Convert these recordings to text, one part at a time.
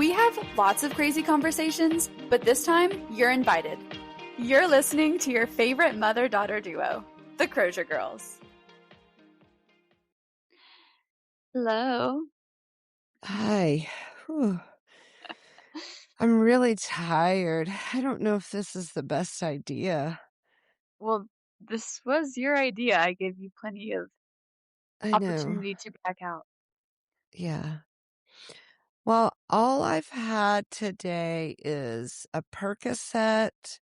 We have lots of crazy conversations, but this time, you're invited. You're listening to your favorite mother-daughter duo, the Crozier Girls. Hello. Hi. Whew. I'm really tired. I don't know if this is the best idea. Well, this was your idea. I gave you plenty of I know. opportunity to back out. Yeah. Well, all I've had today is a Percocet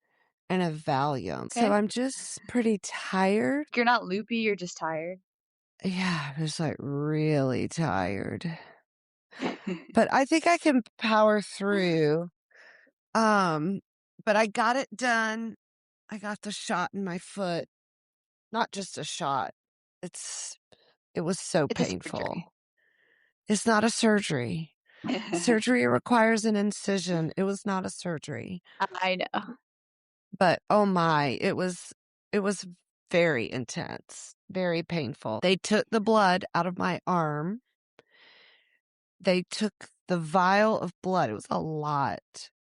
and a Valium. So Okay. I'm just pretty tired. You're not loopy, you're just tired. Yeah, I'm just like really tired. But I think I can power through. But I got it done. I got the shot in my foot. Not just a shot. It was so It's a surgery. painful. It's not a surgery. Surgery requires an incision. It was not a surgery. I know. But oh my, it was very intense, very painful. They took the blood out of my arm. They took the vial of blood. It was a lot.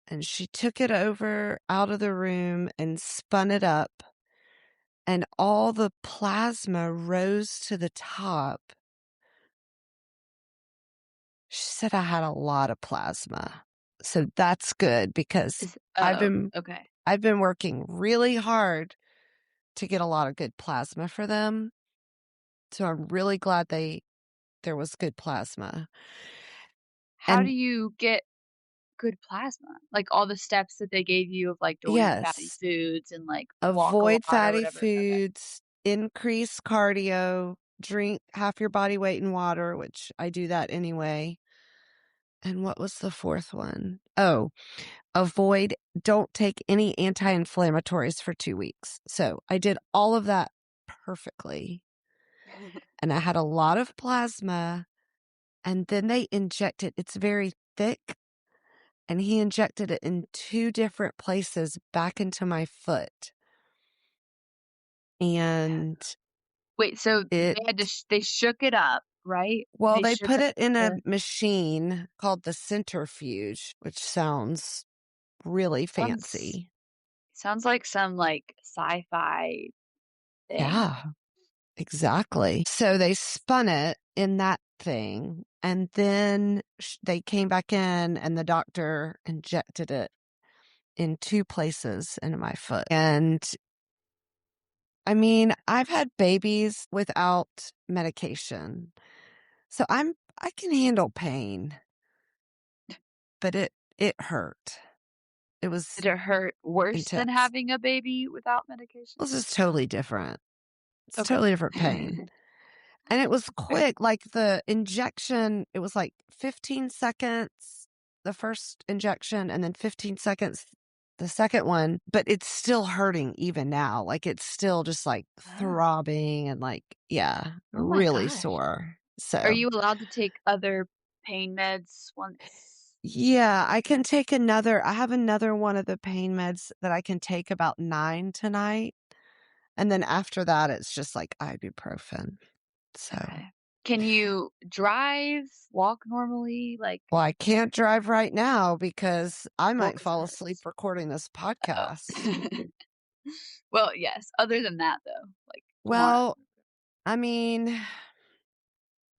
And she took it over out of the room and spun it up. And all the plasma rose to the top. She said I had a lot of plasma. So that's good because I've been Okay. I've been working really hard to get a lot of good plasma for them. So I'm really glad there was good plasma. How do And you get good plasma? Like all the steps that they gave you of like don't eat fatty yes, foods and like walk a avoid lot or fatty whatever. Okay. foods, increase cardio, drink half your body weight in water, which I do that anyway. And what was the fourth one? Oh, don't take any anti-inflammatories for 2 weeks. So I did all of that perfectly. And I had a lot of plasma. And then they it's very thick. And he injected it in 2 different places back into my foot. And Wait, so it, they had to they shook it up, right? well, They they shook put up it in a the machine called the centrifuge, which sounds really sounds fancy. sounds like some like sci-fi thing. Yeah. Exactly. So they spun it in that thing, and then they came back in, and the doctor injected it in 2 places into my foot. And I mean, I've had babies without medication, so I can handle pain, but it hurt. It was Did it hurt worse than intense. having a baby without medication? This is totally different. It's Okay. totally different pain. And it was Okay. quick, like the injection, it was like 15 seconds, the first injection, and then 15 seconds, the second one, but it's still hurting even now. Like it's still just like Oh. throbbing and like, yeah, Oh my really gosh. sore. Are So, you allowed to take other pain meds once? yeah, I have another one of the pain meds that I can take about 9 tonight. And then after that, it's just like ibuprofen. So. Okay. Can you drive, walk normally? Like, Well, I can't drive right now because I well, might 'cause it fall asleep hurts. recording this Oh. podcast. Well, yes. Other than that, though, like tomorrow. Well, I mean,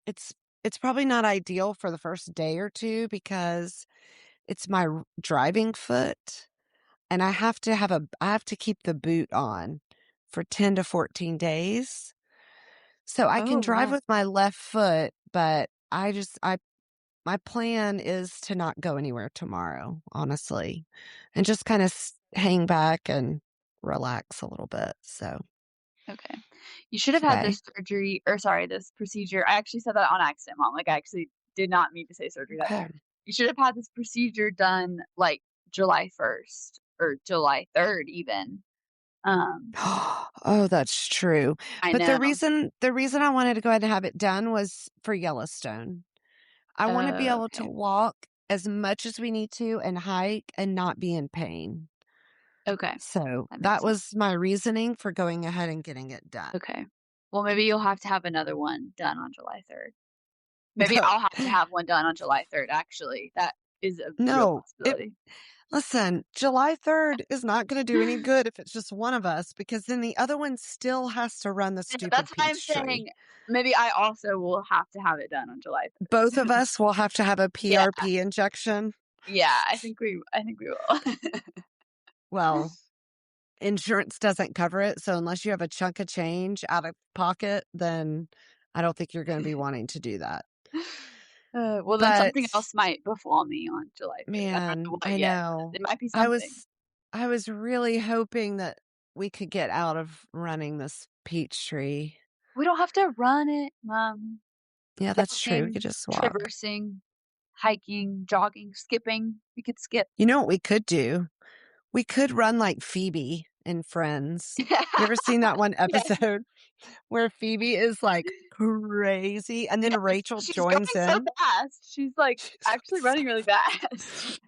it's it's probably not ideal for the first day or two because it's my driving foot and I have to keep the boot on for 10 to 14 days. So I can Oh, drive yeah. with my left foot, but I my plan is to not go anywhere tomorrow, honestly, and just kind of hang back and relax a little bit. So, Okay. You should have had okay. this surgery, or sorry, this procedure. I actually said that on accident, Mom. Like, I actually did not mean to say surgery that time. Okay. You should have had this procedure done like July 1st or July 3rd, even. Um, Oh, that's true. I But know. the reason I wanted to go ahead and have it done was for Yellowstone. I want to be able to Okay. walk as much as we need to and hike and not be in pain. Okay. So That makes that sense. was my reasoning for going ahead and getting it done. Okay. Well, maybe you'll have to have another one done on July 3rd. Maybe I'll have to have one done on July 3rd, actually. That is a real No, possibility. listen, July 3rd is not going to do any good if it's just one of us, because then the other one still has to run the Yeah, stupid that's why I'm peach tree. saying maybe I also will have to have it done on July Both 3rd. of us will have to have a Yeah, PRP injection. yeah, I think we will. Well, insurance doesn't cover it, so unless you have a chunk of change out of pocket, then I don't think you're going to be wanting to do that. Well, then But something else might befall me on July 3rd. I don't man, know what I yet, but know. it might be I something. was I was really hoping that we could get out of running this peach tree. We don't have to run it, Mom. Yeah, that's true. We Walking, could just walk. traversing, hiking, jogging, skipping. We could skip. You know what we could do? We could run like Phoebe in Friends. You ever seen that one Yes, episode where Phoebe is like crazy and then yes. Rachel She's going joins so in? fast. She's, like, She's actually so running really fast.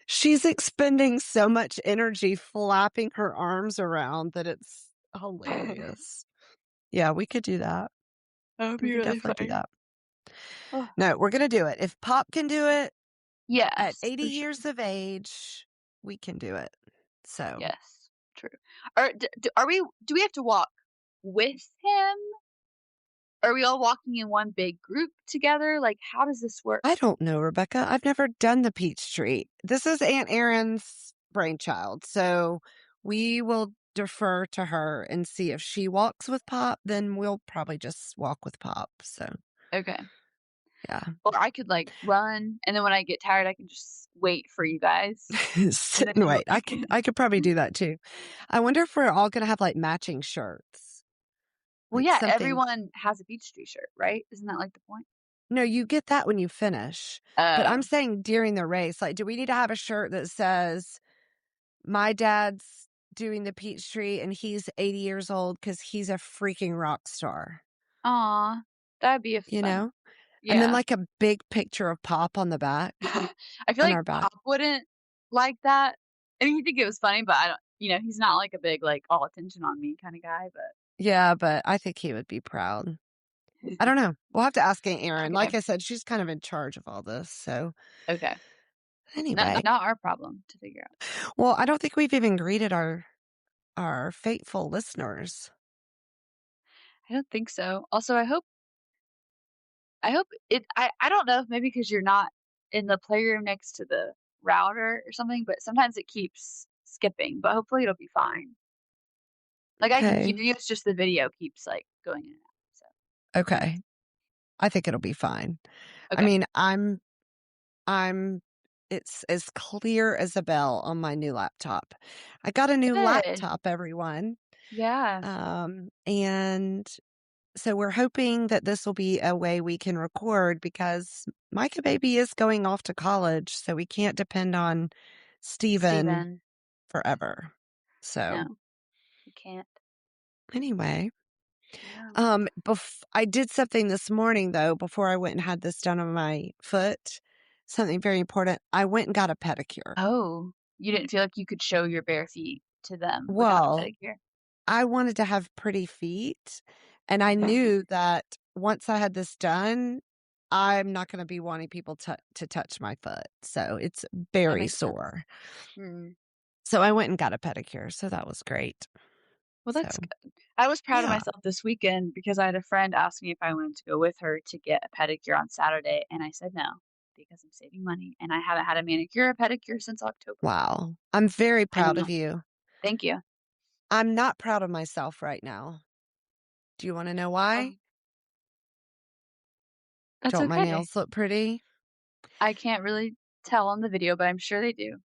She's expending so much energy flapping her arms around that it's That hilarious. Yeah, we could do that. would We be could really definitely do funny. that. Oh, No, we're gonna do it. If Pop can do it at yes, 80 for sure. years of age, we can do it. So Yes, true. Or do we have to walk with him? Are we all walking in one big group together? Like, how does this work? I don't know, Rebecca. I've never done the peach tree. This is Aunt Erin's brainchild, so we will defer to her and see if she walks with Pop, then we'll probably just walk with Pop. So, Okay. yeah. Or I could, like, run, and then when I get tired, I can just wait for you guys, and Sit then and you wait. I could probably do that too. I wonder if we're all gonna have like matching shirts. Well, Like yeah, something. everyone has a Peachtree shirt, right? Isn't that, like, the point? No, you get that when you finish. But I'm Oh, saying during the race, like, do we need to have a shirt that says my dad's doing the peach tree and he's 80 years old because he's a freaking rock star, aw, that'd be a you fun. know? And then Yeah. like a big picture of Pop on the back, I feel on like our back. Pop wouldn't like that. I mean, he'd think it was funny, but I don't he's not, like, a big, like, all attention on me kinda guy, but Yeah, but I think he would be proud. I don't know. We'll have to ask Aunt Erin. okay, Like I said, she's kind of in charge of all this. So okay. anyway, Not our problem to figure out. well, I don't think we've even greeted our faithful listeners. I don't think so. Also, I hope I don't know if maybe because 'cause you're not in the playroom next to the router or something, but sometimes it keeps skipping, but hopefully it'll be fine. Like, I can hear Okay. you, it's just the video keeps, like, going in and out, so who knows? Okay. I think it'll be fine. I Okay. mean, I'm it's as clear as a bell on my new laptop. I got a new Good. laptop, everyone. Yeah. And so we're hoping that this will be a way we can record because Micah baby is going off to college, so we can't depend on Steven Steven. forever. So No, we can't. anyway, No. I did something this morning though before I went and had this done on my foot. Something very important. I went and got a pedicure. Oh, you didn't feel like you could show your bare feet to them without a Well, pedicure? I wanted to have pretty feet, and I knew that once I had this done, I'm not going to be wanting people to touch my foot. So it's That very makes sense. sore. Mm. So I went and got a pedicure. So that was great. Well, So that's good. I was proud of yeah. myself this weekend because I had a friend ask me if I wanted to go with her to get a pedicure on Saturday, and I said no because I'm saving money, and I haven't had a manicure or pedicure since October. Wow. I'm very I proud of know. you. Thank you. I'm not proud of myself right now. Do you want to know why? Oh, that's Don't my okay. nails look pretty? I can't really tell on the video, but I'm sure they do.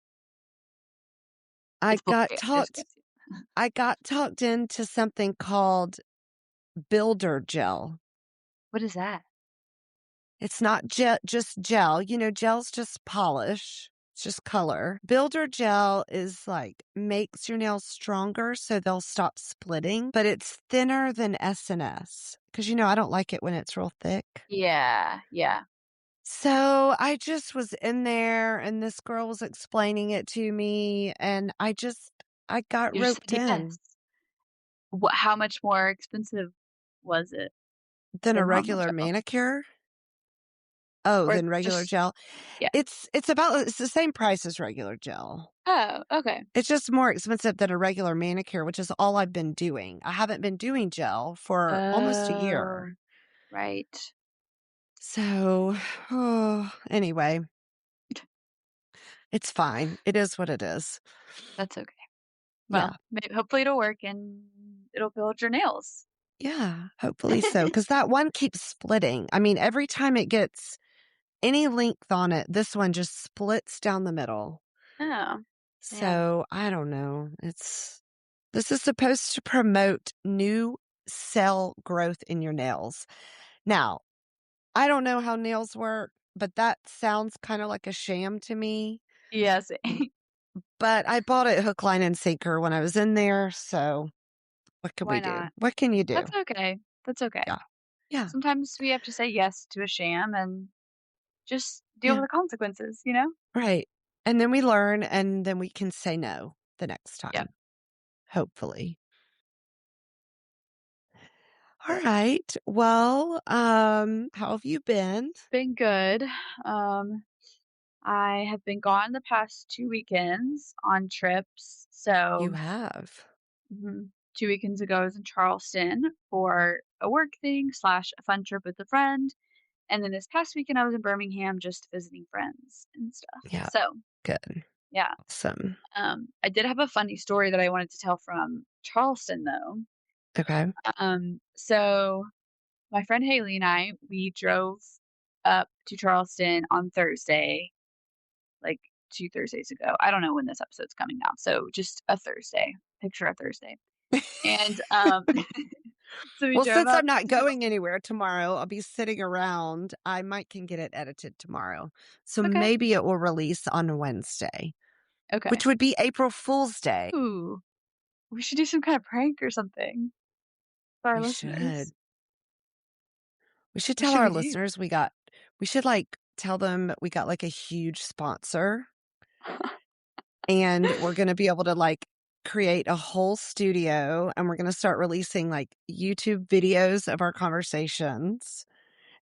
I It's got blurry. I just talked can't see it. I got talked into something called builder gel. What is that? It's not just gel. You know, gel's just polish. It's just color. Builder gel is like makes your nails stronger so they'll stop splitting, but it's thinner than SNS because you know I don't like it when it's real thick. Yeah, yeah. So I just was in there and this girl was explaining it to me and I got You just roped said in yes. How much more expensive was it than a than normal regular gel? manicure. Oh, Or than regular just gel? yeah. It's the same price as regular gel. Oh, okay. It's just more expensive than a regular manicure, which is all I've been doing. I haven't been doing gel for almost a Oh, year. right. So, oh, anyway, it's fine. It is what it is. That's okay. Yeah. Well, hopefully it'll work and it'll build your nails. Yeah, hopefully so. Because that one keeps splitting. I mean, every time it gets any length on it, this one just splits down the middle. Oh, man. So, I don't know. This is supposed to promote new cell growth in your nails. Now, I don't know how nails work, but that sounds kind of like a sham to me. Yes. But I bought it hook, line, and sinker when I was in there. So, what can Why we do? not? What can you do? That's okay. That's okay. Yeah. Yeah. Sometimes we have to say yes to a sham and just deal with Yeah. the consequences, you know? Right. And then we learn and then we can say no the next Yep. time, hopefully. All right. Well, how have you been? Been good. Um, I have been gone the past 2 weekends on trips. You So, have. 2 weekends ago, I was in Charleston for a work thing slash a fun trip with a friend. And then this past weekend, I was in Birmingham just visiting friends and stuff. Yeah. So, Good. yeah. Awesome. I did have a funny story that I wanted to tell from Charleston, though. Okay. So my friend Haley and I, we drove up to Charleston on Thursday, like 2 Thursdays ago. I don't know when this episode's coming out, so just a Thursday. Picture a Thursday. And, so we Well, drove since up I'm not to going anywhere tomorrow, I'll be sitting around. I might can get it edited tomorrow. So okay, maybe it will release on Wednesday, okay. which would be April Fool's Day. Ooh, we should do some kind of prank or something for our We listeners. should. We should What tell should our we do? listeners we should like tell them we got like a huge sponsor and we're going to be able to like create a whole studio and we're going to start releasing like YouTube videos of our conversations.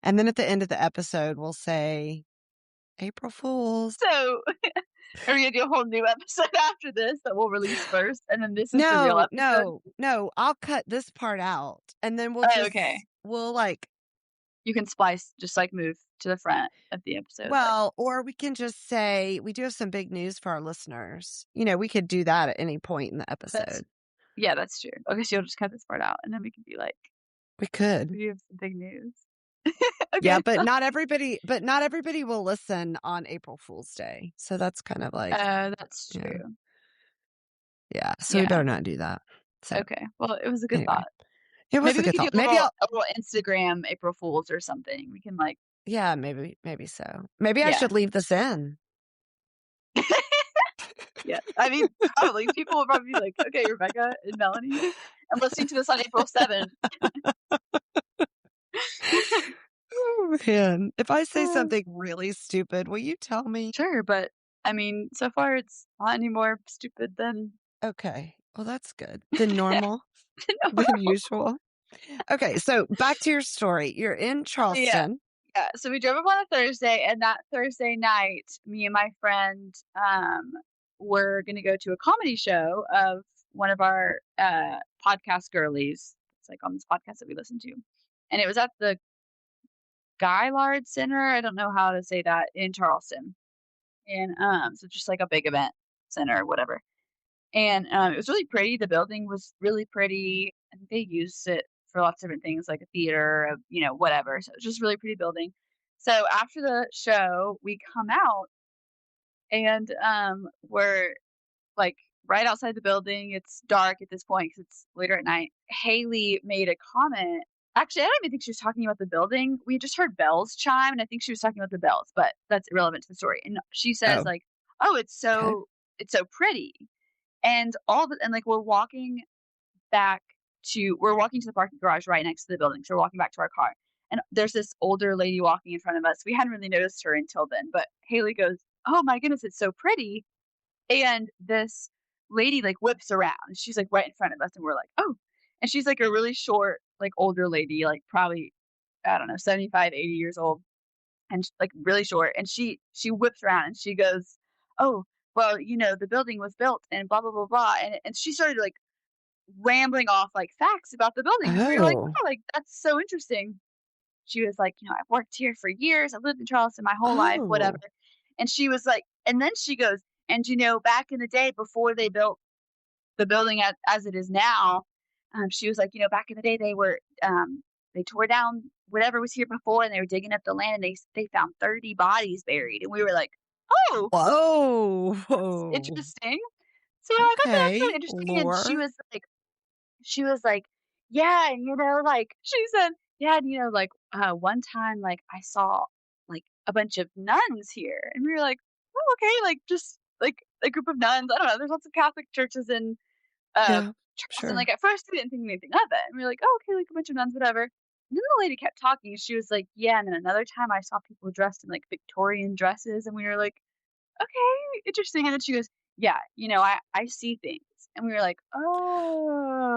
And then at the end of the episode, we'll say April Fools. So, are we gonna do a whole new episode after this that we'll release first, and then this is the real No, episode? no, no. I'll cut this part out and then Oh, okay. we'll like, You can splice, just like move to the front of the episode, like well, or we can just say we do have some big news for our listeners. You know, we could do that at any point in the that's episode. yeah, that's true. Okay, so you'll just cut this part out, and then we can be like, We could. "We have some big news." Yeah, Okay. but not everybody will listen on April Fool's Day. So that's kind of like, That's yeah. true. Yeah. So we Yeah. better not do that. So Okay. Well, it was a good anyway, thought. it was Maybe a we good could do thought. Maybe I'll, a little Instagram April Fools or something. We can like, yeah, maybe so. Maybe I yeah, should leave this in. yeah. I mean, probably people will probably be like, "Okay, Rebekah and Melanie, I'm listening to this on April 7th." Oh, man. If I say something really stupid, will you tell me? Sure, but I mean, so far it's not any more stupid than Okay. Well, that's good. Than normal, than normal. usual. Okay. So back to your story. You're in Yeah. Charleston. Yeah, so we drove up on a Thursday, and that Thursday night, me and my friend, were gonna go to a comedy show of one of our, podcast girlies. It's, like, on this podcast that we listen to, and it was at the Gaylord Center, I don't know how to say that, in Charleston, and, so just, like, a big event center, whatever, and, it was really pretty, the building was really pretty, I think they used it for lots of different things, like a theater, whatever, so it was just a really pretty building. So after the show, we come out and, we're, like, right outside the building, it's dark at this point because it's later at night. Haley made a comment actually, I don't even think she was talking about the building, we just heard bells chime, and I think she was talking about the bells, but that's irrelevant to the story, and she says, Oh, like, "Oh, okay. it's so pretty." And all the and, like, back we're walking to the parking garage right next to the building, so we're walking back to our car, and there's this older lady walking in front of us. We hadn't really noticed her until then, but Haley goes, "Oh my goodness, it's so pretty." And this lady, like, whips around. She's, like, right in front of us, and we're like, "Oh." And she's, like, a really short, like, older lady, like, probably, I don't know, 75, 80 years old. like really short, and she whips around and she goes, "Oh, well, the building was built and blah blah blah blah," and she started like rambling off like facts about the building, and we were like, Oh. "Oh, like that's so interesting." She was like, "I've worked here for years. I've lived in Charleston my whole life, whatever." Oh. And she was like, and then she goes, "And back in the day before they built the building as it is now," she was like, "Back in the day they tore down whatever was here before and they were digging up the land and they found 30 bodies buried." And we were like, "Oh, Whoa. that's Whoa. interesting." So I thought that's really Okay. interesting. And Lore. she was like, "Yeah, and like," she said, "Yeah, and like one time like I saw like a bunch of nuns here." And we were like, "Oh, okay, like just like a group of nuns." I don't know. There's lots of Catholic churches in uh Yeah. Charleston. Sure. Like at first we didn't think anything of it. And we were like, "Oh, okay, like a bunch of nuns, whatever." And then the lady kept talking. She was like, "Yeah, and then another time I saw people dressed in like Victorian dresses." And we were like, "Okay, interesting." And then she goes, "Yeah, I see things." And we were like,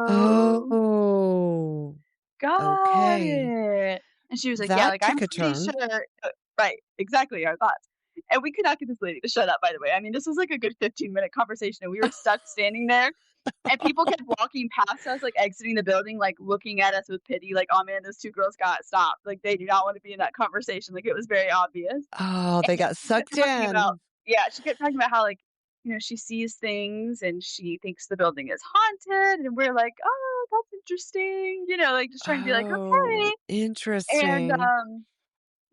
"Oh, Oh. got Okay. it." And she was like, "Yeah, That like, I'm took a pretty turn. sure." Right, exactly our thoughts. And we could not get this lady to shut up, by the way. I mean, this was like a good 15-minute conversation, and we were stuck standing there, and people kept walking past us, like, exiting the building, like, looking at us with pity, like, "Oh, man, those 2 girls got stopped." Like, they do not wanna be in that conversation, like, it was very obvious. Oh, they And got she kept sucked talking about, in. yeah, she kept talking about how, like, she sees things and she thinks the building is haunted, and we're like, "Oh, that's interesting," like, just trying to be like, Oh, "Okay." And, interesting.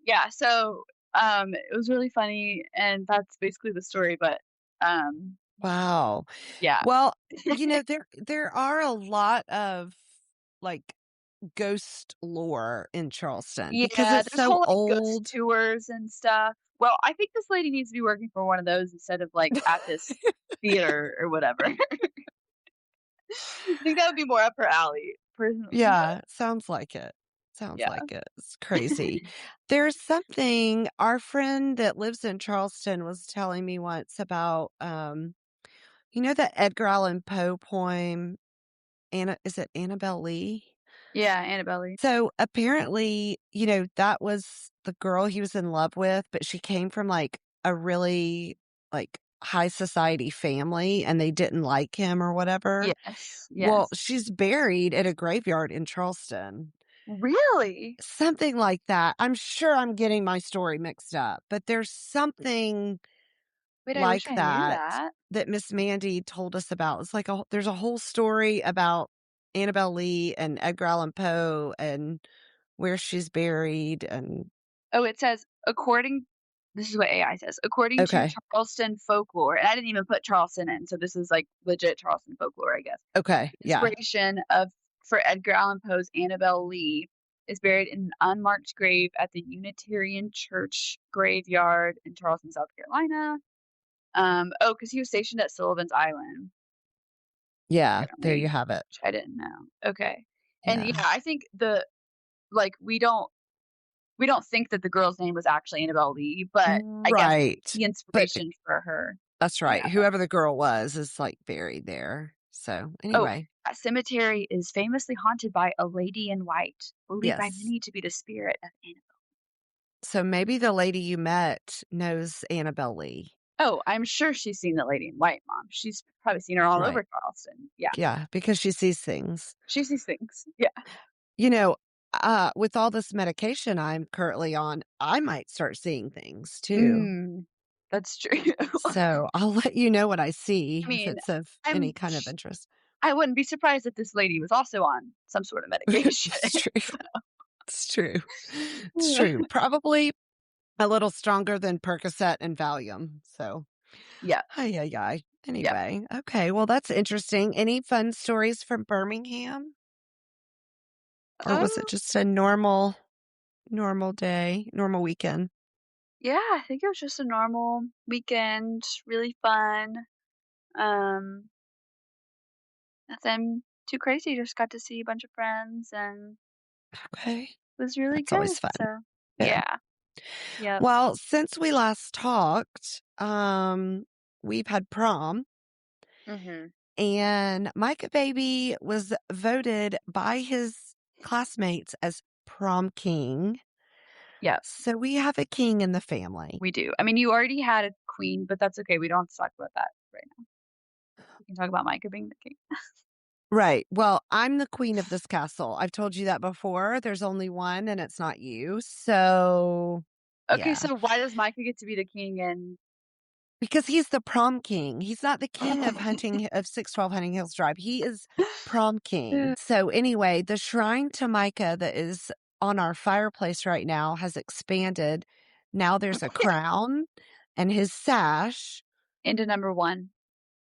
yeah, so, it was really funny, and that's basically the story, but, um, Wow. yeah. Well, there are a lot of like ghost lore in Charleston because Yeah, it's there's so whole, like, ghost old. tours and stuff. Well, I think this lady needs to be working for one of those instead of, like, at this theater or whatever. I think that would be more up her alley, personally, but Yeah, sounds like it. Sounds yeah. like it. It's crazy. There's something our friend that lives in Charleston was telling me once about you know the Edgar Allan Poe poem, Anna is it Annabelle Lee? Yeah, Annabelle Lee. So apparently, that was the girl he was in love with, but she came from like a really like high society family and they didn't like him or whatever. Yes, Well, yes. she's buried at a graveyard in Charleston. Really? Something like that. I'm sure I'm getting my story mixed up, but there's something Wait, I wish like I knew that that. that Miss Mandy told us about. It's like there's a whole story about Annabelle Lee and Edgar Allan Poe and where she's buried and Oh, it says, according this is what AI says, according to okay. Charleston folklore, and I didn't even put Charleston in, so this is, like, legit Charleston folklore, I guess. Okay. The Yeah. inspiration of for Edgar Allan Poe's Annabelle Lee is buried in an unmarked grave at the Unitarian Church graveyard in Charleston, South Carolina. Because he was stationed at Sullivan's Island, Yeah. There you apparently, have it. which I didn't know. Okay. And, yeah, Yeah. I think we don't think that the girl's name was actually Annabelle Lee, but I guess Right. the But inspiration for her. that's Yeah. right. Whoever the girl was is like buried there. So Oh, anyway, that cemetery is famously haunted by a lady in white, believed by yes. many to be the spirit of Annabelle. So maybe the lady you met knows Annabelle Lee. Oh, I'm sure she's seen the lady in white, Mom. She's probably seen her all Right. over Charleston. Yeah, Yeah, because she sees things. she sees things. Yeah. You know, with all this medication I'm currently on, I might start seeing things too. Mm, that's true. So I'll let you know what I see I if mean, it's of any I'm kind of interest. I wouldn't be surprised if this lady was also on some sort of medication. It's true. It's true. It's Yeah. true. Probably a little stronger than Percocet and Valium. So, Yeah. ay, ay, ay. Yep. Anyway, okay. Well, that's interesting. Any fun stories from Birmingham? Or Um, was it just a normal day, normal weekend? yeah, I think it was just a normal weekend, really fun. Um, Nothing too crazy, just got to see a bunch of friends and Okay. it was really That's good. always fun. So, Yeah. yeah. Yep. Well, since we last talked, we've had prom Mhm. and Micah Baby was voted by his classmates as prom king. Yep, So we have a king in the family. we do. I mean, you already had a queen, but that's okay. We don't have to talk about that right now. We can talk about Micah being the king. Right. Well, I'm the queen of this castle. I've told you that before. There's only one, and it's not you. So, Okay, yeah. so why does Micah get to be the king and Because he's the prom king. He's not the king of 612 Hunting Hills Drive. He is prom king. So anyway, the shrine to Micah that is on our fireplace right now has expanded. Now there's a crown and his sash into number 1?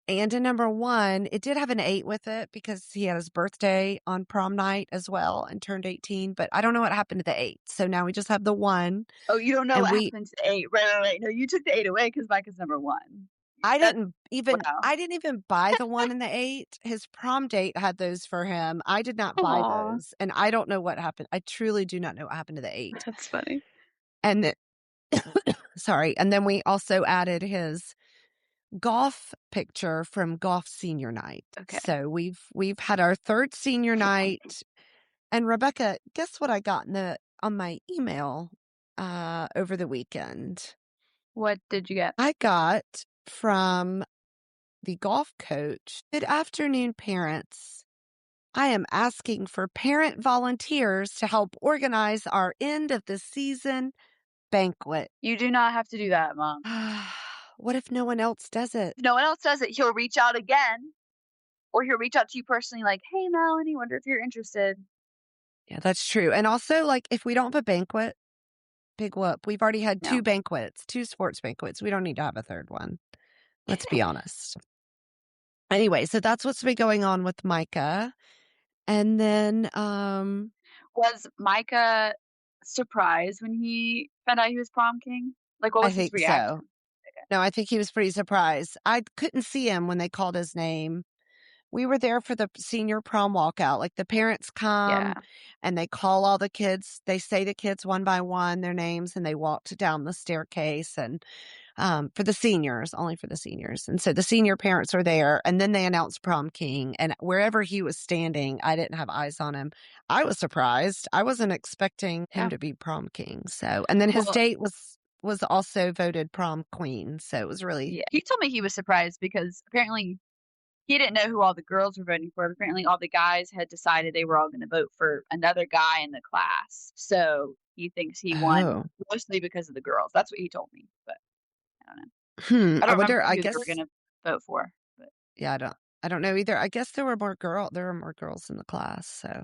and a number 1. It did have an 8 with it because he had his birthday on prom night as well and turned 18, but I don't know what happened to the 8. So now we just have the 1 Oh, you don't know and what we happened to the 8. Right, right, right. No, you took the 8 away because Micah's number 1. I That didn't wow. even buy the 1 and the 8. His prom date had those for him. I did not buy Aw, those, and I don't know what happened. I truly do not know what happened to the 8. that's funny. And the sorry, and then we also added his golf picture from golf senior night. Okay. So we've had our 3rd senior night, and Rebekah, guess what I got on my email over the weekend? What did you get? I got from the golf coach. Good afternoon, parents. I am asking for parent volunteers to help organize our end of the season banquet. You do not have to do that, Mom. What if no one else does it? If no one else does it, he'll reach out again, or he'll reach out to you personally like, "Hey, Melanie, wonder if you're interested." Yeah, that's true. And also, like, if we don't have a banquet, big whoop. We've already had 2 No. banquets, 2 sports banquets. We don't need to have a 3rd one. Let's be honest. Anyway, so that's what's been going on with Micah. And then, Was Micah surprised when he found out he was prom king? Like, what I was his think so. reaction? No, I think he was pretty surprised. I couldn't see him when they called his name. We were there for the senior prom walkout. Like, the parents come Yeah. and they call all the kids. They say the kids one by one, their names, and they walked down the staircase and for the seniors, only for the seniors. And so the senior parents were there, and then they announced prom king. And wherever he was standing, I didn't have eyes on him. I was surprised. I wasn't expecting him Yeah. to be prom king. So, and then his Well, date was also voted prom queen. So it was really yeah. He told me he was surprised because apparently he didn't know who all the girls were voting for. Apparently, all the guys had decided they were all going to vote for another guy in the class. So he thinks he won oh. mostly because of the girls. That's what he told me. But I don't know. I I don't remember wonder. I who they were guess going to vote for. But yeah. I don't know either. I guess there were more girls in the class. So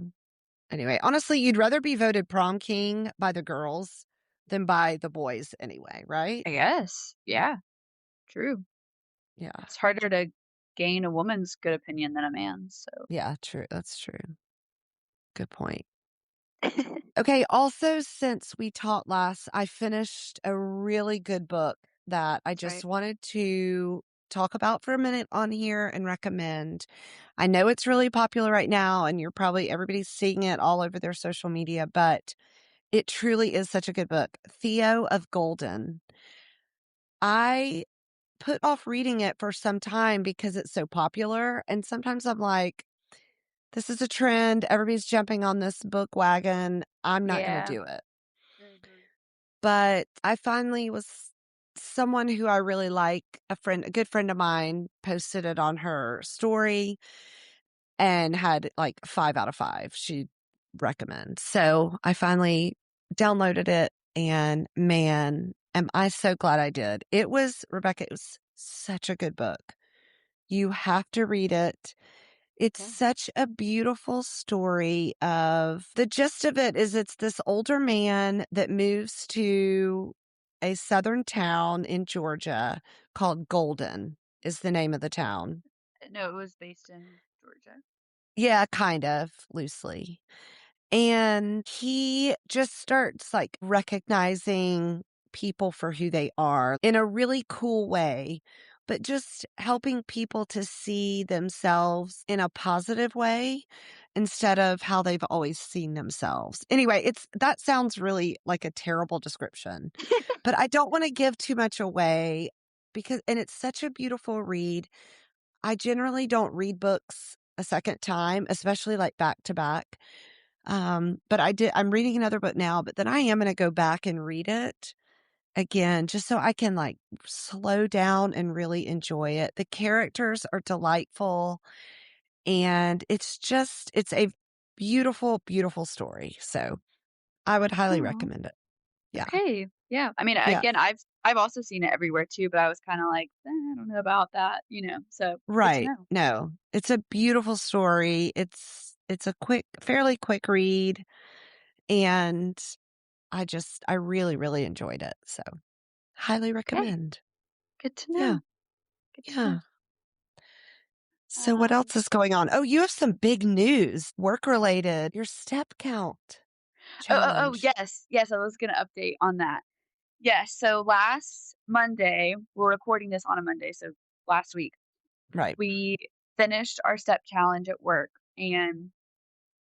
anyway, honestly, you'd rather be voted prom king by the girls than by the boys anyway, right? I guess, yeah, true. Yeah. It's harder to gain a woman's good opinion than a man's. So Yeah, true. That's true. Good point. Okay, also, since we talked last, I finished a really good book that I that's just right. wanted to talk about for a minute on here and recommend. I know it's really popular right now, and everybody's seeing it all over their social media, but it truly is such a good book. Theo of Golden. I put off reading it for some time because it's so popular, and sometimes I'm like, this is a trend. Everybody's jumping on this book wagon. I'm not going to Yeah. do it. Mhm. But I finally was someone who I really like, a good friend of mine posted it on her story and had like 5 out of 5 she recommends. So I finally downloaded it, and man, am I so glad I did. Rebekah, it was such a good book. You have to read it. It's Okay. such a beautiful story. Of the gist of it is, it's this older man that moves to a southern town in Georgia called Golden is the name of the town. No, it was based in Georgia. Yeah, kind of loosely. And he just starts like recognizing people for who they are in a really cool way, but just helping people to see themselves in a positive way instead of how they've always seen themselves. Anyway, that sounds really like a terrible description, but I don't want to give too much away and it's such a beautiful read. I generally don't read books a second time, especially like back to back. But I'm reading another book now, but then I am going to go back and read it again, just so I can like slow down and really enjoy it. The characters are delightful, and it's a beautiful, beautiful story. So I would highly Oh, recommend it. Yeah. okay. Yeah. I mean, Yeah. again, I've also seen it everywhere too, but I was kind of like, I don't know about that, So good to Right. know. No, it's a beautiful story. It's a fairly quick read, and I really, really enjoyed it. So highly Okay. recommend. Good to Yeah. know. Good to know. Yeah. So what Um, else is going on? Oh, you have some big news, work related. Your step count challenge. yes. Yes. I was going to update on that. Yes. So last Monday, we're recording this on a Monday. So last week, Right. we finished our step challenge at work, and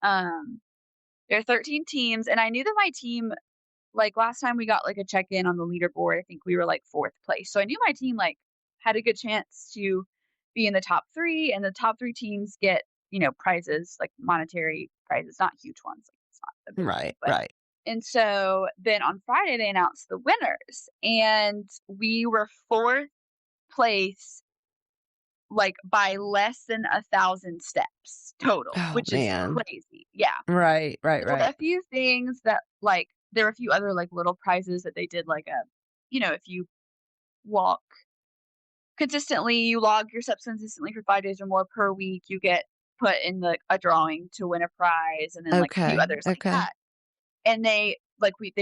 um, there are 13 teams. And I knew that my team, like last time we got like a check in on the leaderboard, I think we were like fourth place. So I knew my team like had a good chance to be in the top three, and the top three teams get, prizes, like monetary prizes, not huge ones. Like it's not a big thing, Right. but Right. and so then on Friday they announced the winners, and we were fourth place, like by less than 1,000 steps total, Oh which is man. crazy. Yeah. Right. Right. There were Right. a few things that, like, there were a few other, like, little prizes that they did, like, if you walk consistently, you log your steps consistently for 5 days or more per week, you get put in, a drawing to win a prize, and then, like, a few Okay. others like Okay. that. And they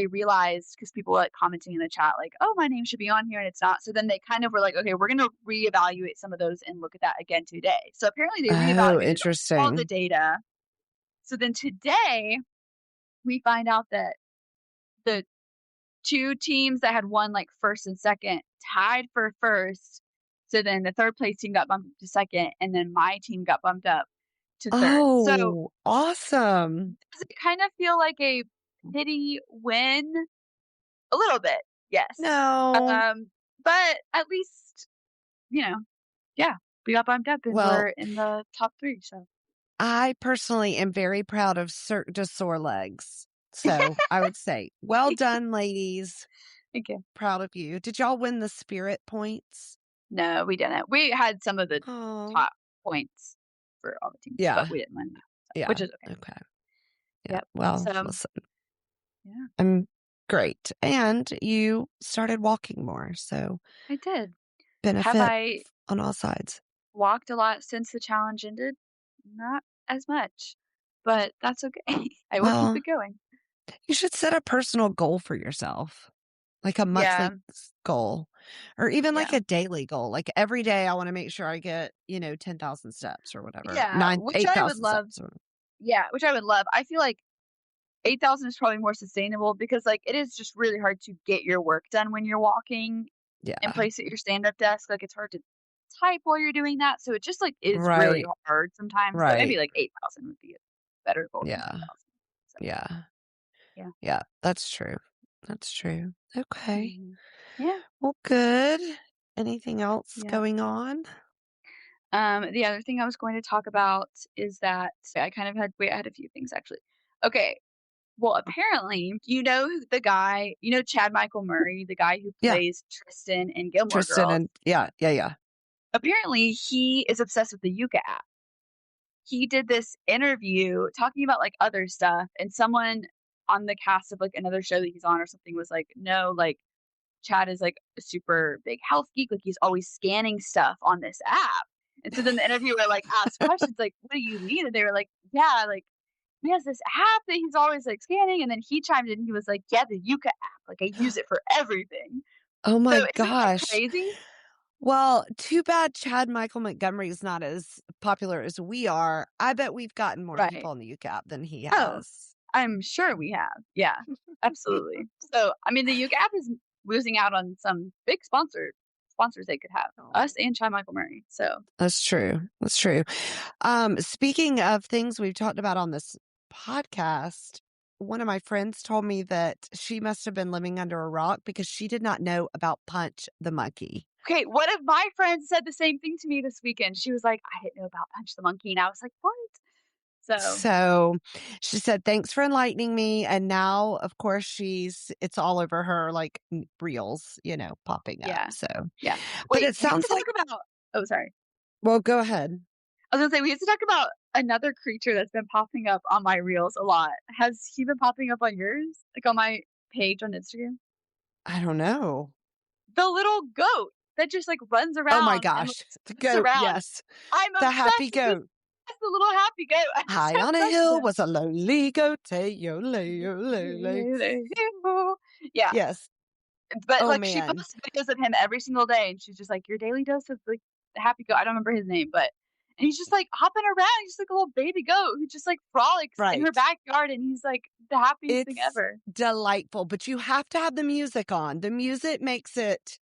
realized, because people were, like, commenting in the chat, like, "Oh, my name should be on here," and it's not. So then they kind of were like, "Okay, we're gonna reevaluate some of those and look at that again today." So apparently they Oh, reevaluated all the interesting. data. So then today, we find out that the 2 teams that had won, like, 1st and 2nd tied for 1st. So then the 3rd place team got bumped up to 2nd, and then my team got bumped up to 3rd. So, Oh, awesome. does it kind of feel like a pity win? A little bit, yes. No. But at least, you know, yeah, we got bumped up and Well, we're in the top 3, so I personally am very proud of just sore legs. So I would say, well done, ladies. Thank you. Proud of you. Did y'all win the spirit points? No, we didn't. We had some of the Oh, top points for all the teams, but yeah. we didn't win that, so Yeah. which is okay. Okay. Yeah. Yep. Well, So, listen, yeah, I'm great. And you started walking more. So I did. Have benefit I on all sides. walked a lot since the challenge ended? Not as much, but that's okay. I will keep Well, it going. you should set a personal goal for yourself, like a Yeah, monthly goal, or even like yeah, a daily goal. Like every day, I want to make sure I get, 10,000 steps or whatever, yeah, which I would 8,000 love. steps. Or, Yeah, which I would love. I feel like 8,000 is probably more sustainable because, like, it is just really hard to get your work done when you're walking in yeah. place at your stand-up desk. Like, it's hard to type while you're doing that, so it just, like, is really Right. hard sometimes. So maybe, Right. like, 8,000 would be a better goal than Yeah. 10,000. So, Yeah. yeah. Yeah. That's true. That's true. Okay. Mhm. Yeah, Well, good. Anything else yeah. going on? The other thing I was going to talk about is that I had a few things actually. Okay. Well, apparently, the guy, Chad Michael Murray, the guy who Yeah. plays Tristan in Gilmore Tristan Girls. and yeah. Yeah. Yeah. Apparently, he is obsessed with the Yuka app. He did this interview talking about like other stuff, and someone on the cast of like another show that he's on or something was like, "No, like Chad is like a super big health geek. Like he's always scanning stuff on this app." And so then the interviewer like asked questions like, "What do you mean?" And they were like, "Yeah, like he has this app that he's always like scanning." And then he chimed in. He was like, "Yeah, the Yuka app. Like I use it for everything." Oh So my isn't that gosh. crazy? Well, too bad Chad Michael Montgomery's not as popular as we are. I bet we've gotten more Right. people on the UCAP than he Oh, has. I'm sure we have. Yeah, absolutely. So I mean, the Yuka app is losing out on some big sponsors they could have, us Oh. and Chad Michael Murray. So That's true. That's true. Speaking of things we've talked about on this podcast, one of my friends told me that she must have been living under a rock because she did not know about Punch the Monkey. okay, one of my friends said the same thing to me this weekend. She was like, "I didn't know about Punch the Monkey," and I was like, "What?" So she said, "Thanks for enlightening me." And now, of course, it's all over her like reels, popping up. Yeah. So, Yeah. but Wait, it we have to sounds like, talk about oh, sorry. well, go ahead. I was gonna say, we have to talk about another creature that's been popping up on my reels a lot. Has he been popping up on yours? Like, on my page on Instagram? I don't know. The little goat that just, like, runs Oh my around and, like, gosh. The sniffs goat. around. Yes. I'm The happy obsessed with this. goat. That's the little happy goat. I'm so High on a obsessed with hill him. was a lonely goat. Hey, yo, lay, yo, lay, lay. Yeah, Yes. but, Oh like, she man. posts videos of him every single day, and she's just like, "Your daily dose of, like, the happy goat." I don't remember his name, but and he's just, like, hopping around. He's just like a little baby goat who just, like, frolics in her Right. backyard, and he's, like, the happiest thing It's ever. delightful, but you have to have the music on. The music makes it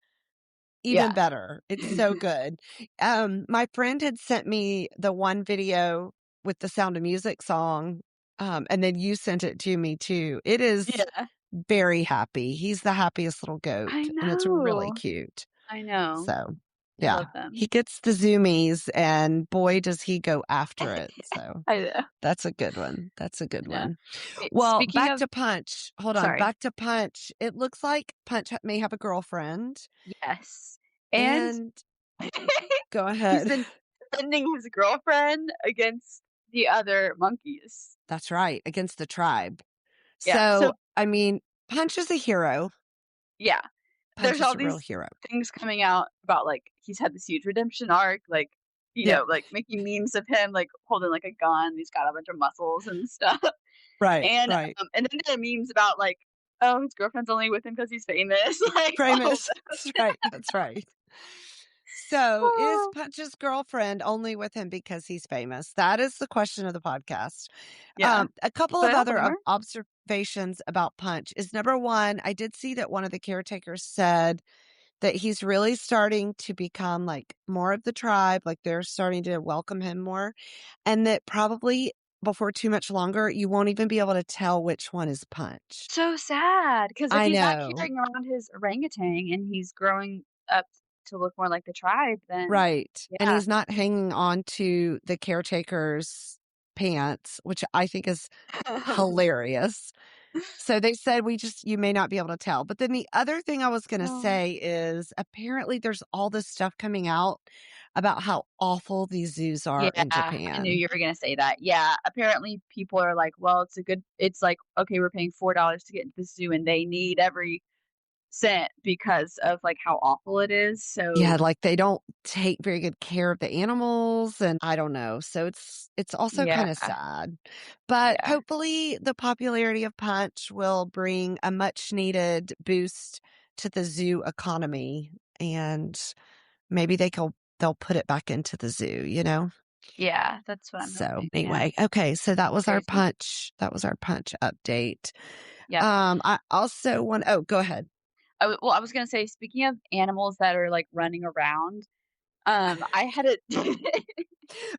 even Yeah. better. It's so good. My friend had sent me the one video with the Sound of Music song, and then you sent it to me too. It is Yeah. very happy. He's the happiest little goat, I and it's really know. cute. I know. So, I yeah, love them. he gets the zoomies, and boy, does he go after it. So I know. that's a good one. That's a good Yeah. one. Wait, Well, speaking back of to Punch. Hold on. sorry. Back to Punch. It looks like Punch may have a girlfriend. Yes. And And go he's ahead. been defending his girlfriend against the other monkeys. That's right. Against the tribe. Yeah. So, So, I mean, Punch is a hero. yeah, Punch there's is all a real these hero. things coming out about, like, he's had this huge redemption arc, like, Yeah. like, making memes of him, like, holding, like, a gun, he's got a bunch of muscles and stuff, Right. Right. and then there are memes about, like, "Oh, his girlfriend's only with him because he's famous," like, all of Famous. that. That's right. That's right. So, is Oh, Punch's girlfriend only with him because he's famous? That is the question of the podcast. yeah, A couple but I of don't other blame her. observations about Punch is number one, I did see that one of the caretakers said that he's really starting to become like more of the tribe, like they're starting to welcome him more, and that probably before too much longer, you won't even be able to tell which one is Punch. So sad, because if I he's not know. carrying around his orangutan and he's growing up to look more like the tribe, then Right. And yeah. he's not hanging on to the caretaker's pants, which I think is hilarious. So they said you may not be able to tell. But then the other thing I was going to Oh. say is apparently there's all this stuff coming out about how awful these zoos are Yeah, in I knew Japan. you were gonna say that. Yeah, apparently people are like, "Well, it's like, okay, we're paying $4 to get into the zoo, and they need every cent because of, like, how awful it is." Yeah, So, like they don't take very good care of the animals and I don't know. So it's also yeah, kind of sad. But yeah, hopefully the popularity of Punch will bring a much needed boost to the zoo economy and maybe they'll put it back into the zoo. yeah, that's what I'm So hoping, yeah. anyway, okay, so that was our Crazy. Punch. That was our Punch update. Yep. I also want oh, go ahead. Well, I was gonna say, speaking of animals that are, like, running around, I had a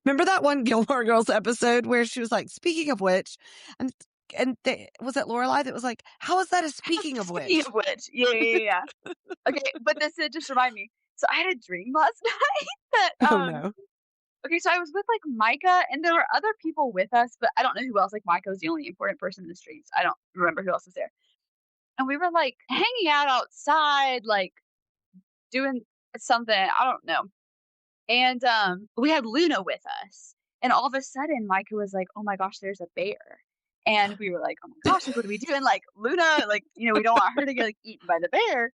Remember that one Gilmore Girls episode where she was like, "Speaking of which," and was it Lorelai that was like, "How is that a speaking of speaking which?" of which, yeah. Okay, but this did just remind me. So I had a dream last night that, Oh no. okay, so I was with, like, Micah, and there were other people with us, but I don't know who else, like, Micah was the only important person in the streets. I don't remember who else was there. And we were, like, hanging out outside, like, doing something, I don't know. And, we had Luna with us, and all of a sudden, Micah was like, "Oh my gosh, there's a bear." And we were like, "Oh my gosh, like, what do we do?" And, like, Luna, like, we don't want her to get, like, eaten by the bear.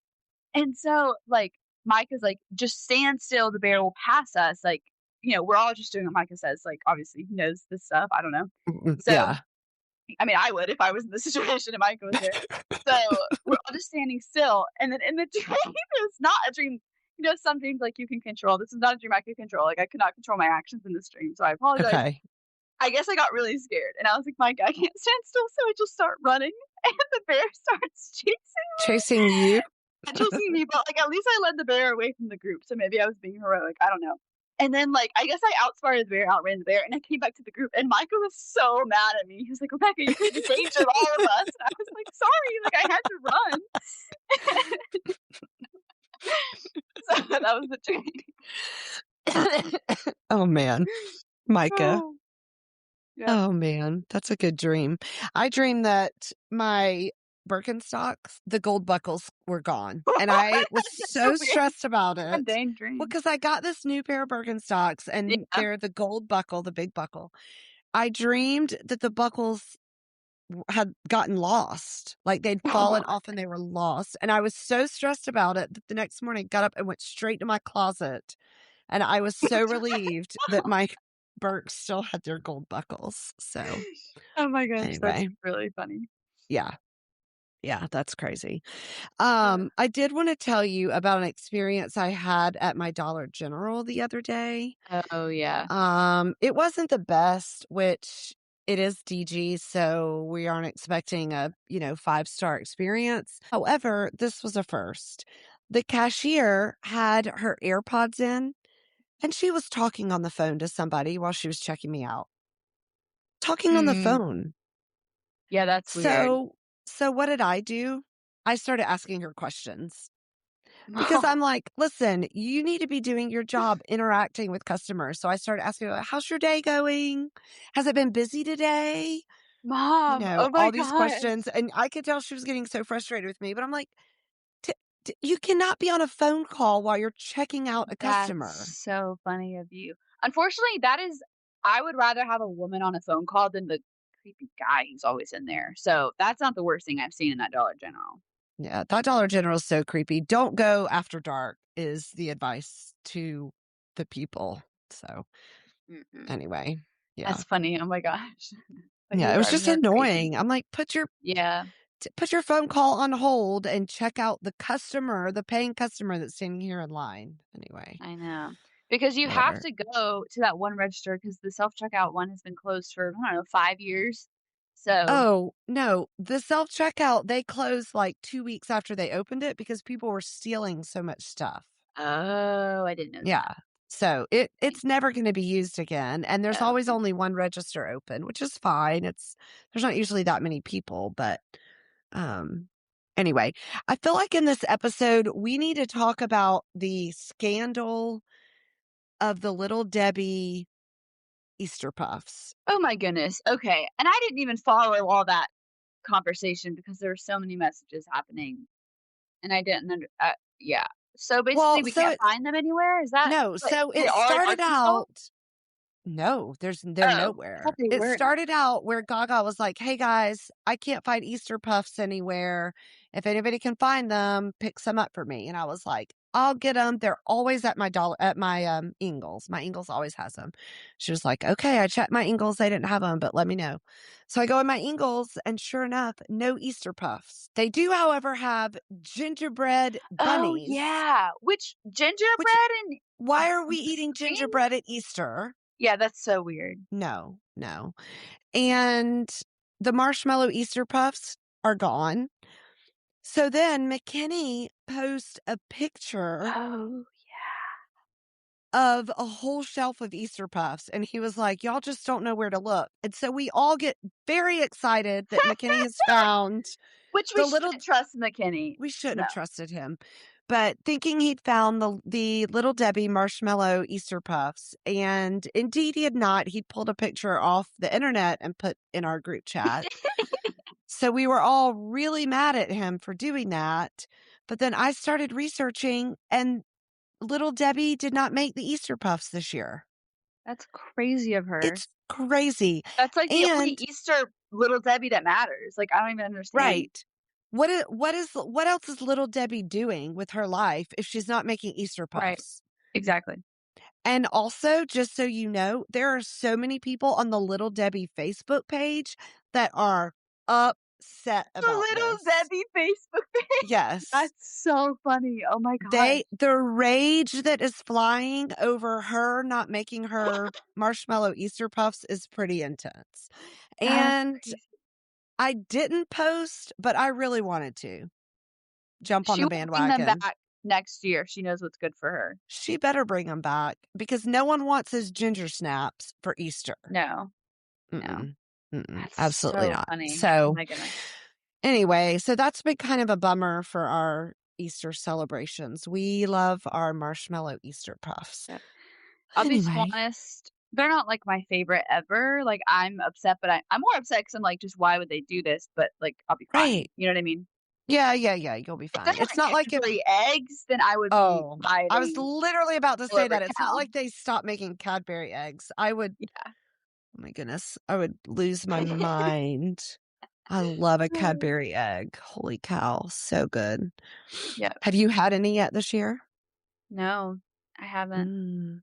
And so, like, Micah's like, "Just stand still, the bear will pass us." Like, we're all just doing what Micah says, like, obviously, he knows this stuff, I don't know. So, Yeah. I mean, I would if I was in the situation and Micah was there. So, we're all just standing still, and then in the dream, it's not a dream. Some dreams, like, you can control. This is not a dream I could control. Like, I could not control my actions in this dream, so I apologize. Okay. I guess I got really scared, and I was like, "Micah, I can't stand still," so I just start running, and the bear starts chasing Chasing you? chasing me, but, like, at least I led the bear away from the group, so maybe I was being heroic, I don't know. And then, like, I guess I outsmarted the bear, outran the bear, and I came back to the group, and Micah was so mad at me. He was like, "Rebekah, you could have endangered all of us." And I was like, "Sorry, like, I had to run." So that was the dream. Oh man. Micah. Oh. Yep. Oh, man, that's a good dream. I dreamed that my Birkenstocks, the gold buckles were gone, and I was That's so so weird. stressed about it. Mundane Well, dream. because I got this new pair of Birkenstocks, and Yeah. they're the gold buckle, the big buckle. I dreamed that the buckles had gotten lost, like they'd fallen off and they were lost, and I was so stressed about it that the next morning, I got up and went straight to my closet, and I was so relieved that my Birks still had their gold buckles, so Oh my gosh, that's anyway, really funny. yeah, yeah, that's crazy. Uh, I did wanna tell you about an experience I had at my Dollar General the other day. oh, yeah. It wasn't the best, which it is DG, so we aren't expecting a, 5-star experience. However, this was a first. The cashier had her AirPods in, and she was talking on the phone to somebody while she was checking me out. Talking on the Mm, phone. yeah, that's weird. So what did I do? I started asking her questions. Because I'm like, "Listen, you need to be doing your job interacting with customers." So I started asking her, "How's your day going? Has it been busy today?" Mom, oh my All these gosh. questions, and I could tell she was getting so frustrated with me, but I'm like, "T you cannot be on a phone call while you're checking out a That's customer." so funny of you. Unfortunately, that is I would rather have a woman on a phone call than the creepy guy who's always in there. So, that's not the worst thing I've seen in that Dollar General. Yeah, that Dollar General is so creepy. Don't go after dark is the advice to the people. So, Mm-mm. anyway, yeah. That's funny, oh my gosh. Like, Yeah, you're it was driving just her crazy. annoying. I'm like, Yeah, put your phone call on hold and check out the customer, the paying customer that's standing here in line. Anyway, I know. Because you have whatever. to go to that one register because the self-checkout one has been closed for, I don't know, 5 years. So Oh, no, the self-checkout, they closed like 2 weeks after they opened it because people were stealing so much stuff. oh, I didn't know that. Yeah. So Dang. it's never gonna be used again, and there's Oh, always okay. only one register open, which is fine. There's not usually that many people, but, um, anyway, I feel like in this episode, we need to talk about the scandal of the Little Debbie Easter puffs. Oh my goodness, okay, and I didn't even follow all that conversation because there were so many messages happening, and I didn't yeah. So, basically, Well, we can't find them anywhere? Is that no, what so they it are in started Arkansas? out. No, they're Oh, I thought nowhere. they It were in started Arkansas. out where Gaga was like, "Hey guys, I can't find Easter puffs anywhere. If anybody can find them, pick some up for me." And I was like, "I'll get them. They're always at my Ingles. My Ingles always has them." She was like, "Okay, I checked my Ingles. They didn't have them, but let me know." So I go in my Ingles, and sure enough, no Easter puffs. They do, however, have gingerbread Oh, bunnies, yeah, which which gingerbread why are we and eating green? gingerbread at Easter? Yeah, that's so weird. No, no. And the marshmallow Easter puffs are gone. So then McKinney posts a picture Oh, of a whole shelf of Easter puffs, and he was like, "Y'all just don't know where to look." And so we all get very excited that McKinney has found which we the little shouldn't trust McKinney. we shouldn't No, have trusted him, but thinking he'd found the Little Debbie marshmallow Easter puffs, and indeed he had not. He'd pulled a picture off the internet and put in our group chat. So we were all really mad at him for doing that. But then I started researching, and Little Debbie did not make the Easter puffs this year. that's crazy of her. It's crazy. That's, like, the only And Easter Little Debbie that matters, like, I don't even understand. right. What else is Little Debbie doing with her life if she's not making Easter Right, puffs? exactly. And also, just so you know, there are so many people on the Little Debbie Facebook page that are upset The about Little this. Debbie Facebook page. Yes. That's so funny, oh my gosh. The rage that is flying over her not making her marshmallow Easter puffs is pretty intense. That's And crazy. I didn't post, but I really wanted to jump on She the will bring them bandwagon. back next year if she knows what's good for her. She better bring them back because no one wants his ginger snaps for Easter. No, no. Mm-mm. Mm-mm. That's Absolutely so not. funny. Oh So my goodness. anyway, so that's been kind of a bummer for our Easter celebrations. We love our marshmallow Easter puffs. Yep. I'll be so Anyway. honest. they're not, like, my favorite ever, like, I'm upset, but I'm more upset because 'cause I'm like, "Just why would they do this?" But, like, I'll be fine, Right. you know what I mean? Yeah, yeah, yeah, you'll be If fine. they It's weren't not like if Cadbury eggs, then I would be oh, I was rioting literally about to all say over that. It's not like town. they stopped making Cadbury eggs. I would Yeah. oh my goodness, I would lose my mind. I love a Cadbury egg. Holy cow, so good. Yeah. Have you had any yet this year? No, I haven't. Mm.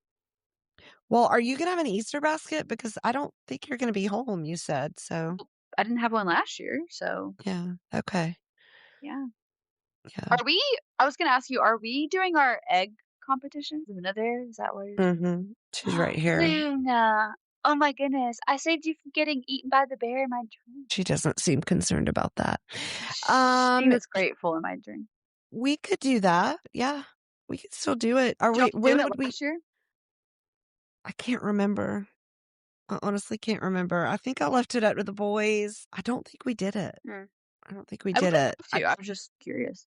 Well, are you gonna have an Easter basket? Because I don't think you're gonna be home, you said, so I didn't have one last year, so yeah, okay, yeah. yeah. Are we I was gonna ask you, are we doing our egg competitions? Is Luna there? Is that why you're doing Mhm. She's right here. Luna! Oh my goodness, I saved you from getting eaten by the bear in my dream. She doesn't seem concerned about that. She Y was grateful in my dream. we could do that, yeah. We could still do it. Are Did y'all we do when it would we last year? I can't remember. I honestly can't remember. I think I left it up to the boys. I don't think we did it. Hmm. I don't think we I would did it. love to, I was just curious.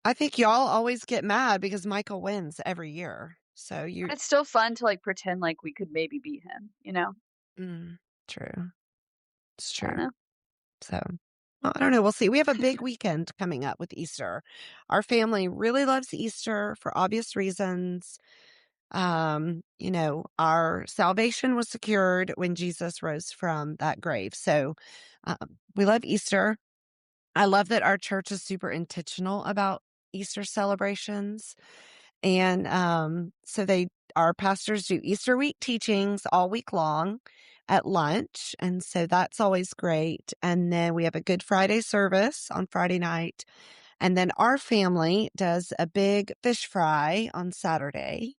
I think y'all always get mad because Michael wins every year. So But you it's still fun to, like, pretend like we could maybe beat him, you know? mm, true. It's I don't true. know. So, well, I don't know. We'll see. We have a big weekend coming up with Easter. Our family really loves Easter for obvious reasons. Our salvation was secured when Jesus rose from that grave. So, we love Easter. I love that our church is super intentional about Easter celebrations. And so our pastors do Easter week teachings all week long at lunch. And so that's always great. And then we have a Good Friday service on Friday night. And then our family does a big fish fry on Saturday.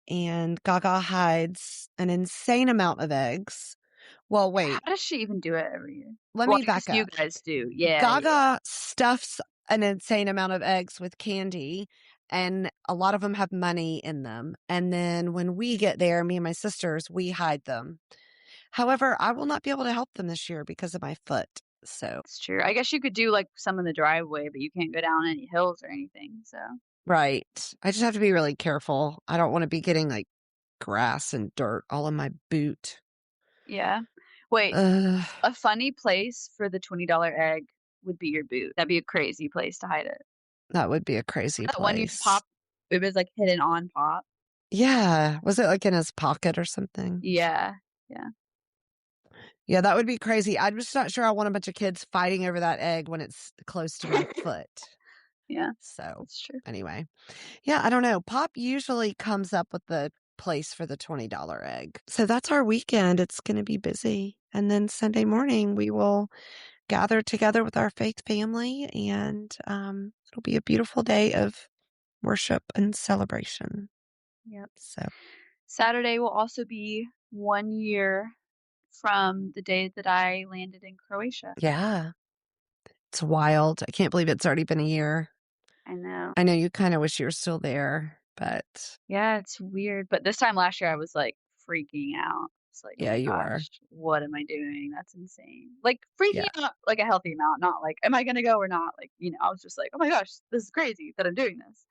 And Gaga hides an insane amount of eggs. Well, How wait, does she even do it every year? let Well, me I guess back you up. guys do. Yeah, yeah, yeah. Gaga stuffs an insane amount of eggs with candy, and a lot of them have money in them. And then when we get there, me and my sisters, we hide them. However, I will not be able to help them this year because of my foot. So, It's true. I guess you could do, like, some in the driveway, but you can't go down any hills or anything, so right. I just have to be really careful. I don't want to be getting like grass and dirt all in my boot. yeah. Wait, Ugh, a funny place for the $20 egg would be your boot. That'd be a crazy place to hide it. that would be a crazy That one you place. pop it was, like, hidden on pop. Yeah. Was it like in his pocket or something? Yeah, yeah, Yeah, that would be crazy. I'm just not sure I want a bunch of kids fighting over that egg when it's close to my foot. yeah, So, that's true. anyway. Yeah, I don't know. Pop usually comes up with the place for the $20 egg. So that's our weekend. It's going to be busy. And then Sunday morning, we will gather together with our faith family, and it'll be a beautiful day of worship and celebration. Yep. So, Saturday will also be 1 year from the day that I landed in Croatia. yeah, it's wild. I can't believe it's already been a year. I know. I know you kind of wish you were still there, but Yeah, it's weird, but this time last year, I was, like, freaking out. It's like, "Oh yeah, my you are. gosh, what am I doing? That's insane." Like, Yeah. freaking out, like, a healthy amount, not like, "Am I gonna go or not?" Like, I was just like, "Oh my gosh, this is crazy that I'm doing this."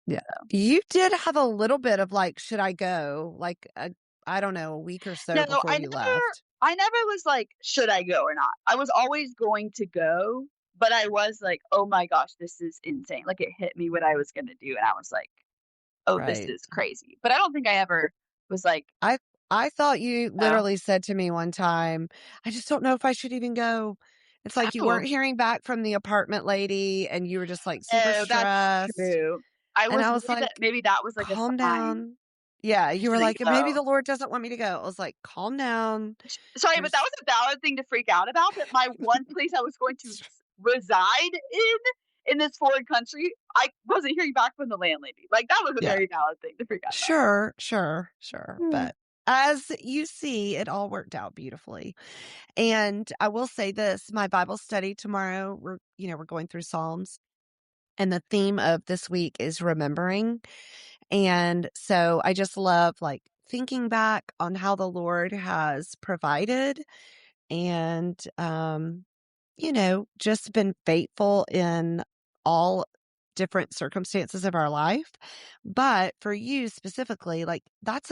Yeah. So You did have a little bit of like, should I go? Like, I don't know, a week or so no, before you left. I never was like, "Should I go or not?" I was always going to go, but I was like, "Oh my gosh, this is insane." Like, it hit me what I was gonna do, and I was like, "Oh, this Right. is crazy." But I don't think I ever was like, I I thought you "Oh, literally said to me one time, I just don't know if I should even go. It's like you oh." weren't hearing back from the apartment lady and you were just like super Oh, that's stressed. true. I And was I was worried that like, maybe that was, like, a calm sign down. Yeah, I you were shouldn't like, maybe go. the Lord doesn't want me to go. I was like, calm down. Sorry, but that There's was a valid thing to freak out about, that my one place I was going to reside in this foreign country, I wasn't hearing back from the landlady. Like, that was a yeah. very valid thing to freak out about. Sure, sure, sure. Mm. But as you see, it all worked out beautifully. And I will say this, my Bible study tomorrow, we're going through Psalms, and the theme of this week is remembering. And so I just love like thinking back on how the Lord has provided and just been faithful in all different circumstances of our life. But for you specifically, like that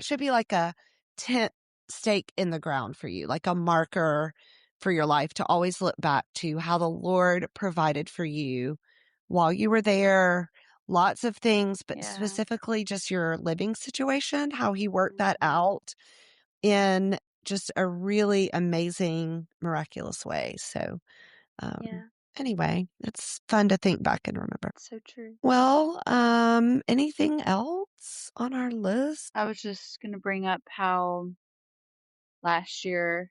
should be like a tent stake in the ground for you, like a marker for your life to always look back to how the Lord provided for you while you were there. Lots of things, but Yeah. specifically just your living situation, how he worked that Mhm. out in just a really amazing, miraculous way. So, um, Yeah. anyway, it's fun to think back and remember. So true. Well, anything else on our list? I was just gonna bring up how last year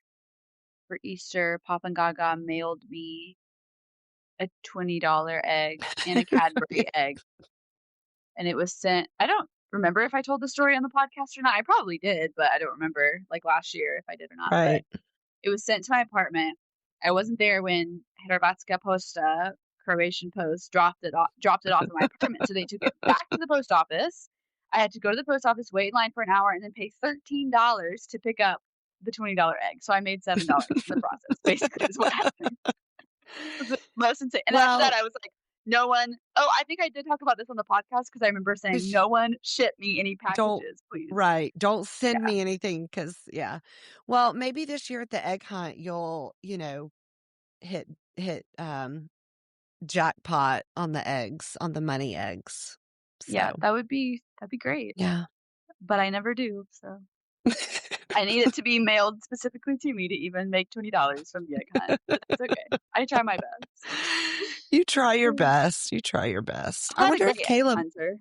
for Easter, Papa and Gaga mailed me a $20 egg and a Cadbury egg, and it was sent. I don't remember if I told the story on the podcast or not. I probably did, but I don't remember, like, last year if I did or not, but Right. it was sent to my apartment. I wasn't there when Hrvatska Posta, Croatian Post, dropped it off at my apartment, so they took it back to the post office. I had to go to the post office, wait in line for an hour, and then pay $13 to pick up the $20 egg. So I made $7 in the process, basically, is what happened. It was the most insane. And then after that, Well, I was like, no one. Oh, I think I did talk about this on the podcast because I remember saying, 'cause no one ship me any don't packages, please. right, don't send Yeah. me anything because yeah. Well, maybe this year at the egg hunt, you'll, hit hit jackpot on the eggs, on the money eggs. Yeah, So, that'd be great. yeah. But I never do, so I need it to be mailed specifically to me to even make $20 from the egg hunt, but it's okay. I try my best. You try your Mm. best, you try your best. I'm not a great egg hunter.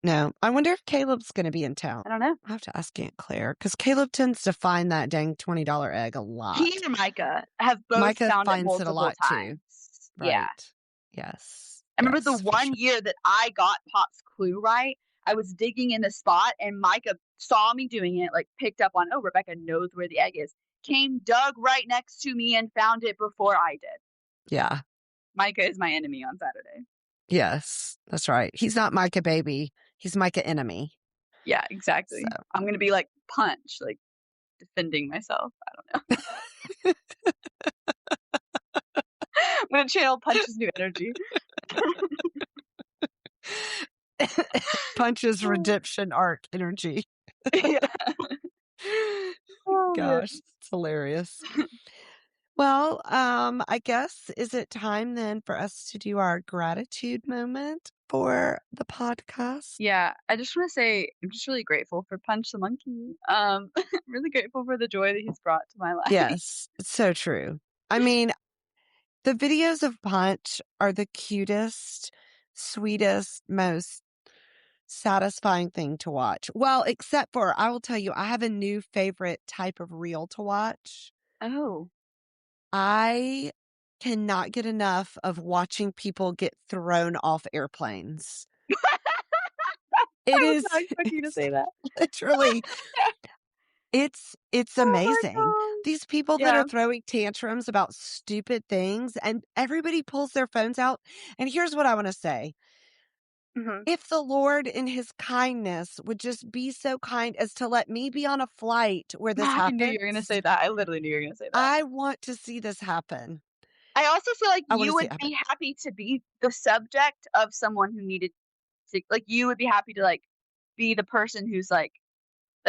I wonder if Caleb's gonna be in town. I don't know. I'll have to ask Aunt Claire because Caleb tends to find that dang $20 egg a He lot. and Micah have both Micah found it finds it a multiple lot too. times. Yeah. Right. Yes. I remember the Yes, for one sure. year that I got Pop's clue right, I was digging in the spot and Micah saw me doing it, like, picked up on, "Oh, Rebekah knows where the egg is." Came, dug right next to me, and found it before I did. Yeah. Micah is my enemy on Saturday. Yes, that's right. He's not Micah baby. He's Micah enemy. Yeah, So exactly. I'm gonna be like Punch, like, defending myself. I don't know. I'm gonna channel Punch's new energy. Punch's redemption arc energy. Yeah. Oh, man. Gosh, it's hilarious. Well, I guess is it time then for us to do our gratitude moment for the podcast? Yeah, I just wanna say I'm just really grateful for Punch the monkey. Really grateful for the joy that he's brought to my life. Yes, it's so true. I mean, the videos of Punch are the cutest, sweetest, most satisfying thing to watch. Well, except for I will tell you, I have a new favorite type of reel to watch. Oh. I cannot get enough of watching people get thrown off airplanes. I It was is not expecting you to it's say that. literally it's Oh my amazing. gosh. These people that Yeah. are throwing tantrums about stupid things and everybody pulls their phones out. And here's what I want to say. Mhm. If the Lord in his kindness would just be so kind as to let me be on a flight where this I knew you were gonna happens, say that. I literally knew you were gonna say that. I want to see this happen. I also feel like I want to you see it would happen. be happy to be the subject of someone who needed to, like, you would be happy to, like, be the person who's, like,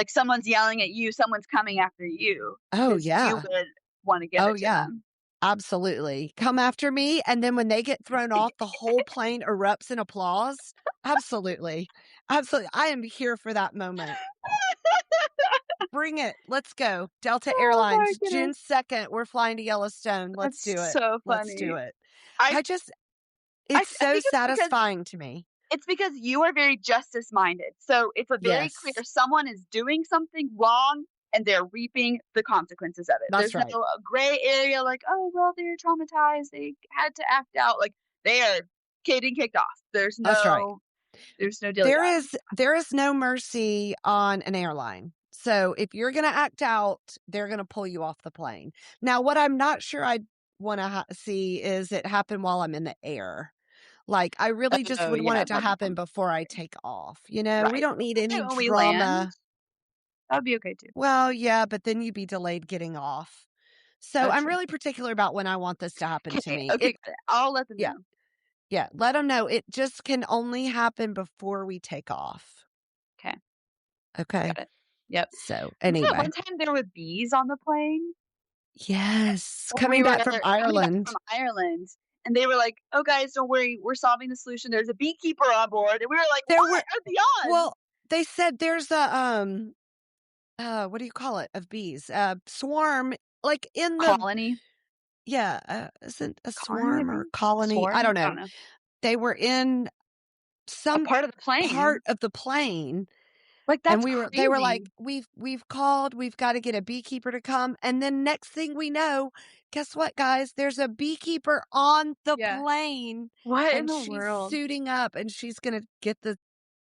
someone's yelling at you, someone's coming after you, Oh, because you yeah. would wanna give Oh, it to yeah. them. Absolutely. Come after me, and then when they get thrown off, the whole plane erupts in applause. Absolutely. Absolutely. I am here for that moment. Bring it. Let's go. Delta Oh my Airlines, goodness. June 2nd, we're flying to Yellowstone. Let's That's do it. so Let's do funny. it. I I just I it's I so think satisfying to me. it's because you are very justice minded. So it's a very clear Yes. someone is doing something wrong and they're reaping the consequences of it. That's There's right. no gray area like, oh well, they're traumatized, they had to act out. Like, they are getting kicked off. That's right. There's no dilly There dally. is there is no mercy on an airline. So if you're going to act out, they're going to pull you off the plane. Now, what I'm not sure I want to see is it happen while I'm in the air. Like, I really just Oh would want yeah, it to that'd be happen fun. before I take off. We Right. don't need We can any do it when we land. drama. That would be okay too. Well, yeah, but then you'd be delayed getting off. So Oh, I'm true. really particular about when I want this to happen to Okay, me. okay, got it. I'll let them Yeah, know. yeah. Let them know it just can only happen before we take off. Okay, Okay. got it. Yep. So, Remember that anyway. one time there were bees on the plane? Yes, When we coming were back from coming back Ireland. from Ireland, and they were like, "Oh, guys, don't worry, we're solving the solution. There's a beekeeper on board." And we were like, There "What were are the odds?" well, they said there's a, what do you call it, of bees? Swarm, like, in the Colony? yeah, isn't a Colony of swarm or bees? colony? I Swarm? don't I know. don't know. They were in A some part of the part plane? of the plane, Like, and that's they were like, crazy. "We've called, we've gotta get a beekeeper to come," and then next thing we know, guess what, guys? There's a beekeeper on the Yeah. plane, What in and the she's world? suiting up, and she's gonna get the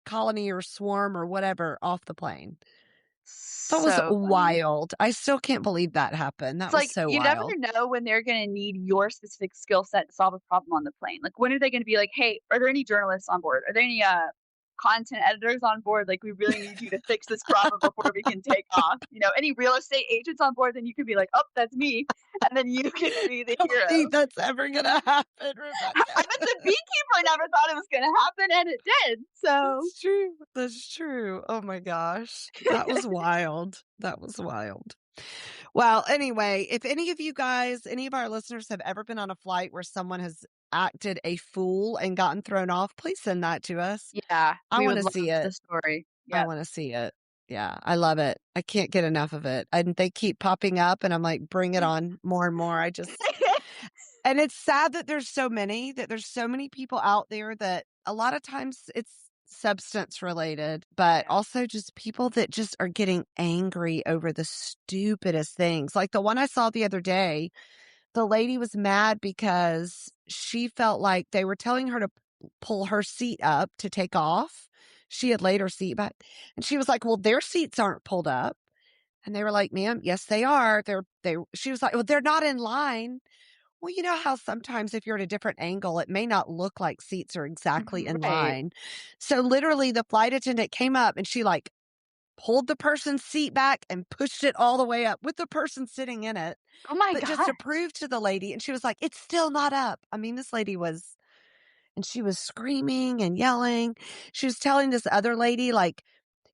colony or swarm or whatever off the plane. That was So funny. wild. I still can't believe that happened. That It's was like, so you never wild. know when they're gonna need your specific skill set to solve a problem on the plane. Like, when are they gonna be like, "Hey, are there any journalists on board? Are there any, content editors on board? Like, we really need you to fix this problem before we can take off." You know, any real estate agents on board, then you could be like, "Oh, that's me," and then you can be the I don't think hero. that's ever gonna happen, I Rebecca. bet the beekeeper never thought it was gonna happen, and it did, so That's true. That's true. Oh my gosh. That was wild. That was wild. Well, anyway, if any of you guys, any of our listeners have ever been on a flight where someone has acted a fool and gotten thrown off, please send that to us. yeah, I we want would to love see the it. story. I Yep. want to see it. Yeah, I love it. I can't get enough of it. And they keep popping up and I'm like, bring it on more and more. And it's sad that there's so many people out there that a lot of times it's substance related, but Yeah. also just people that just are getting angry over the stupidest things. Like the one I saw the other day, the lady was mad because she felt like they were telling her to pull her seat up to take off. She had laid her seat back and she was like, well, their seats aren't pulled up. And they were like, ma'am, yes, they are. She was like, well, they're not in line. Well, you know how sometimes if you're at a different angle, it may not look like seats are exactly in Right. line. So literally the flight attendant came up and she like pulled the person's seat back and pushed it all the way up with the person sitting in it. Oh my But just to gosh. prove to the lady, and she was like, it's still not up. I mean, this lady was, and she was screaming and yelling. She was telling this other lady, like,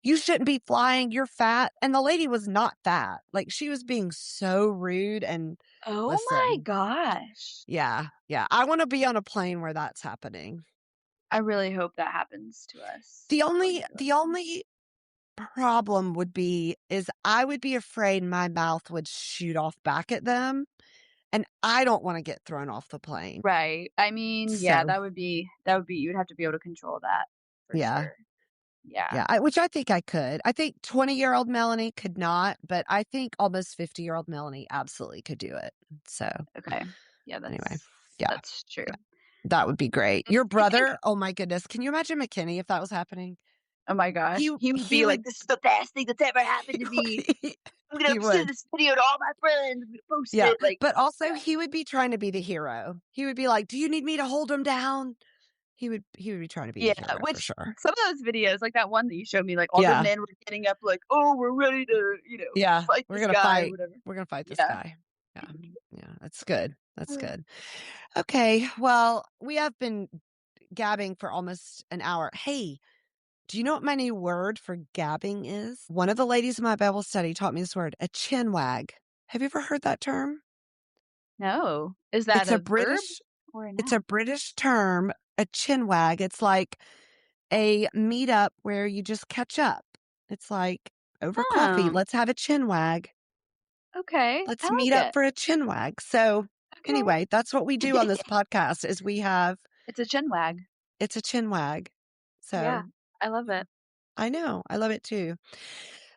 you shouldn't be flying, you're fat. And the lady was not fat. Like, she was being so rude. And Oh my listen, gosh. yeah, yeah. I want to be on a plane where that's happening. I really hope that happens to us The going only to the Charleston. only problem would be is I would be afraid my mouth would shoot off back at them, and I don't want to get thrown off the plane. Right. I mean, yeah, So, that would be you'd have to be able to control that for yeah. sure. Yeah. Yeah, which I think I could. I think 20-year-old Melanie could not, but I think almost 50-year-old Melanie absolutely could do it. So, Okay. Yeah, anyway, yeah, that's true. yeah, that would be great. Mm, Your I think brother, oh my goodness, can you imagine McKinney if that was happening? oh my He gosh, he would he be like, would "This is the best thing that's ever happened to me. he, I'm gonna he send would. this video to all my friends. I'm gonna post Yeah, it." Like, but also yeah. he would be trying to be the hero. He would be like, "Do you need me to hold him down?" He would be trying to be the Yeah, hero for which sure. some of those videos, like that one that you showed me, like all the Yeah. men were getting up like, "Oh, we're ready to, Yeah, fight we're this gonna guy," or fight. whatever. We're gonna fight this Yeah. guy. Yeah, yeah, that's good. That's good. Okay, well, we have been gabbing for almost an hour. Hey, do you know what my new word for gabbing is? One of the ladies in my Bible study taught me this word, a chinwag. Have you ever heard that term? No. Is that It's a a verb British or a it's a noun? British term, a chinwag. It's like a meetup where you just catch up. It's like over coffee, Oh, let's have a chinwag. okay. I Let's meet like up it. for a chinwag. So anyway, that's what we do on Okay. this podcast is we have It's a chin wag. it's a chinwag. Yeah, So I love yeah, it. I know. I love it too.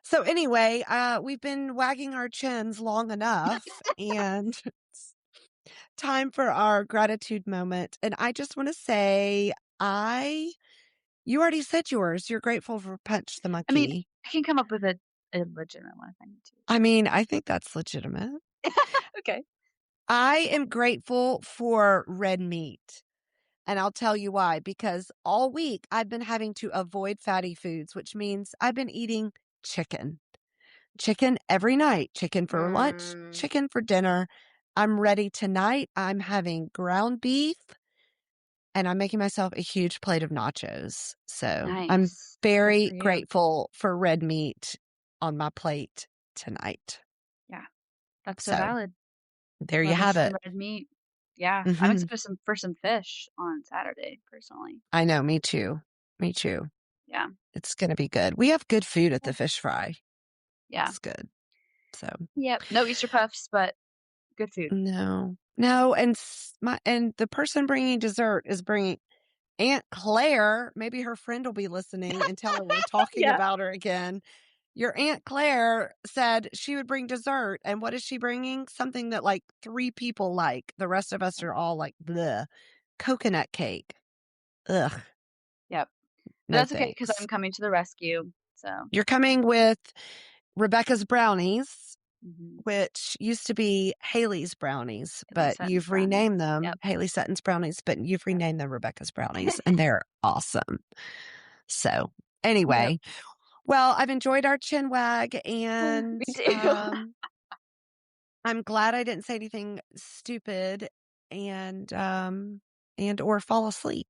So anyway, we've been wagging our chins long enough and it's time for our gratitude moment. And I just want to say you already said yours. You're grateful for Punch the I mean, Monkey. I can come up with a legitimate one if I need I mean, I think that's legitimate. to. Okay. I am grateful for red meat. And I'll tell you why. Because all week I've been having to avoid fatty foods, which means I've been eating chicken. Chicken every night. Chicken for lunch, Mm, chicken for dinner. I'm ready tonight. I'm having ground beef and I'm making myself a huge plate of nachos. So I'm nice. Good very for you. grateful for red meat. on my plate tonight. Yeah, that's so So valid. there you Love me have some it. red meat. Yeah, I'm Hmm. excited for some fish on Saturday, personally. I know. Me too. Me too. Yeah. It's going to be good. We have good food at the fish fry. Yeah. It's good. So Yep. No Easter puffs, but good food. no. And the person bringing dessert is bringing Aunt Claire. Maybe her friend will be listening and tell her we're talking Yeah. about her again. Your Aunt Claire said she would bring dessert. And what is she bringing? Something that like 3 people like. The rest of us are all like, bleh. Coconut cake. Ugh. Yep. But No that's okay because I'm thanks. coming to the rescue. So, You're coming with Rebekah's brownies, mhm. which used to be Haley's brownies, Haley but Sutton's you've brownies. renamed them Yep. Haley Sutton's brownies, but you've Yep. renamed them Rebekah's brownies, and they're awesome. So, Yep. anyway, well, I've enjoyed our chinwag, Me and too. I'm glad I didn't say anything stupid and or fall asleep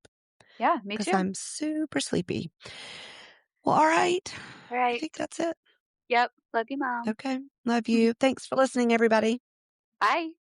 Yeah, me because too. I'm super sleepy. Well, all right. All I right. think that's it. Yep. Love you, Mom. Okay. Love you. Thanks for listening, everybody. Bye.